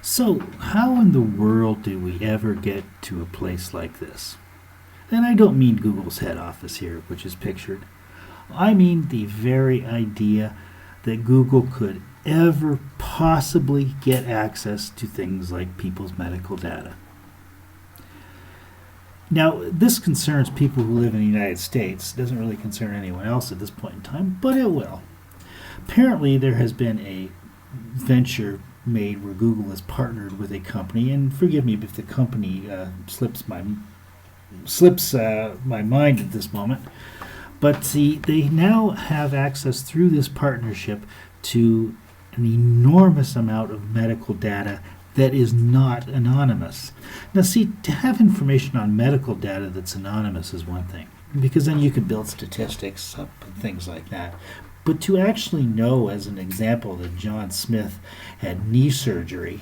So, how in the world did we ever get to a place like this? And I don't mean Google's head office here, which is pictured. I mean the very idea that Google could ever possibly get access to things like people's medical data. Now, this concerns people who live in the United States. It doesn't really concern anyone else at this point in time, but it will. Apparently, there has been a venture made where Google has partnered with a company, and forgive me if the company slips my mind at this moment. But see, they now have access through this partnership to an enormous amount of medical data that is not anonymous. Now see, to have information on medical data that's anonymous is one thing, because then you could build statistics up and things like that. But to actually know, as an example, that John Smith had knee surgery,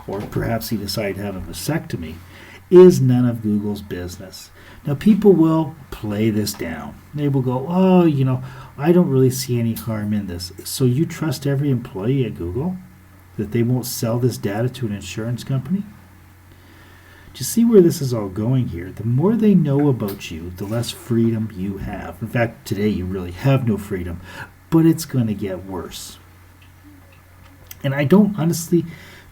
or perhaps he decided to have a vasectomy, is none of Google's business. Now, people will play this down. They will go, oh, I don't really see any harm in this. So you trust every employee at Google that they won't sell this data to an insurance company? Do you see where this is all going here? The more they know about you, the less freedom you have. In fact, today you really have no freedom, but it's going to get worse. And I don't honestly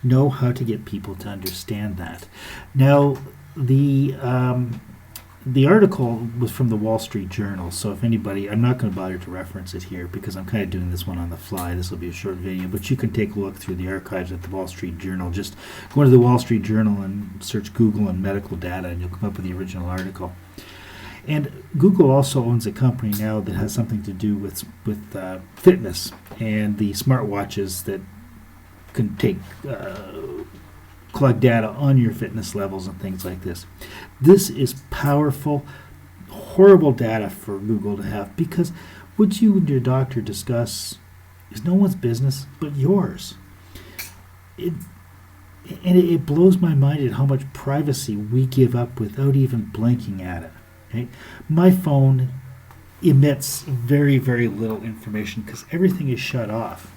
know how to get people to understand that. Now, the article was from the Wall Street Journal, so if anybody, I'm not going to bother to reference it here because I'm kind of doing this one on the fly. This will be a short video, but you can take a look through the archives at the Wall Street Journal. Just go to the Wall Street Journal and search Google and medical data, and you'll come up with the original article. And Google also owns a company now that has something to do with fitness and the smartwatches that can collect data on your fitness levels and things like this. This is powerful, horrible data for Google to have, because what you and your doctor discuss is no one's business but yours. It blows my mind at how much privacy we give up without even blinking at it. Right? My phone emits very, very little information because everything is shut off.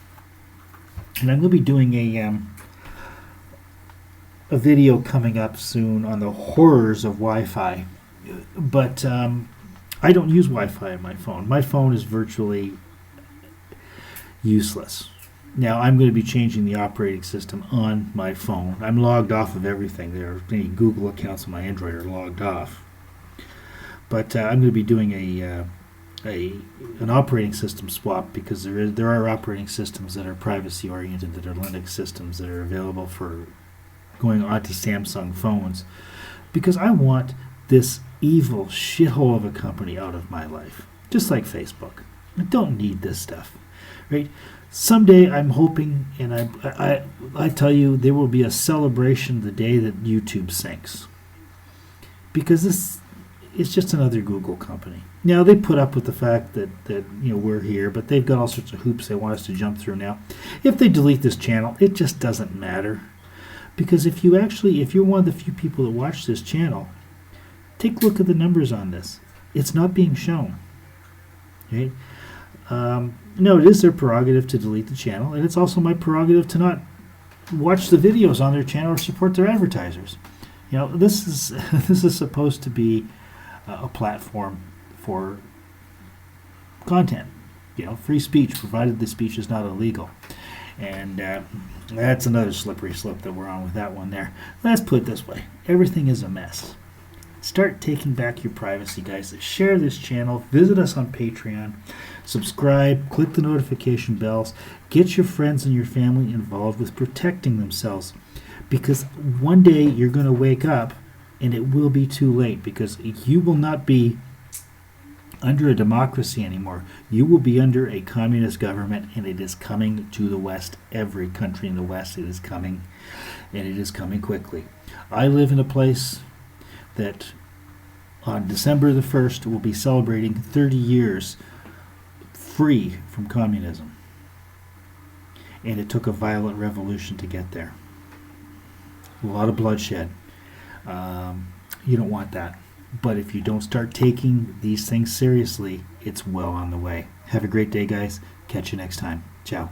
And I'm going to be doing a video coming up soon on the horrors of Wi-Fi. But I don't use Wi-Fi on my phone. My phone is virtually useless. Now, I'm going to be changing the operating system on my phone. I'm logged off of everything. There are any Google accounts on my Android are logged off. But I'm going to be doing an operating system swap, because there are operating systems that are privacy oriented, that are Linux systems that are available for going onto Samsung phones, because I want this evil shithole of a company out of my life, just like Facebook. I don't need this stuff, right? Someday I'm hoping, and I tell you, there will be a celebration the day that YouTube sinks, because this is just another Google company. Now, they put up with the fact that we're here, but they've got all sorts of hoops they want us to jump through now. If they delete this channel, it just doesn't matter. Because if you're one of the few people that watch this channel, take a look at the numbers on this. It's not being shown. Right? No, it is their prerogative to delete the channel, and it's also my prerogative to not watch the videos on their channel or support their advertisers. This is supposed to be a platform for content. Free speech, provided the speech is not illegal. And that's another slippery slope that we're on with that one there. Let's put it this way. Everything is a mess. Start taking back your privacy, guys. Share this channel. Visit us on Patreon. Subscribe. Click the notification bells. Get your friends and your family involved with protecting themselves. Because one day you're going to wake up and it will be too late, because you will not be under a democracy anymore. You will be under a communist government, and it is coming to the West. Every country in the West, it is coming, and it is coming quickly. I live in a place that on December the 1st will be celebrating 30 years free from communism. And it took a violent revolution to get there. A lot of bloodshed. You don't want that. But if you don't start taking these things seriously, it's well on the way. Have a great day, guys. Catch you next time. Ciao.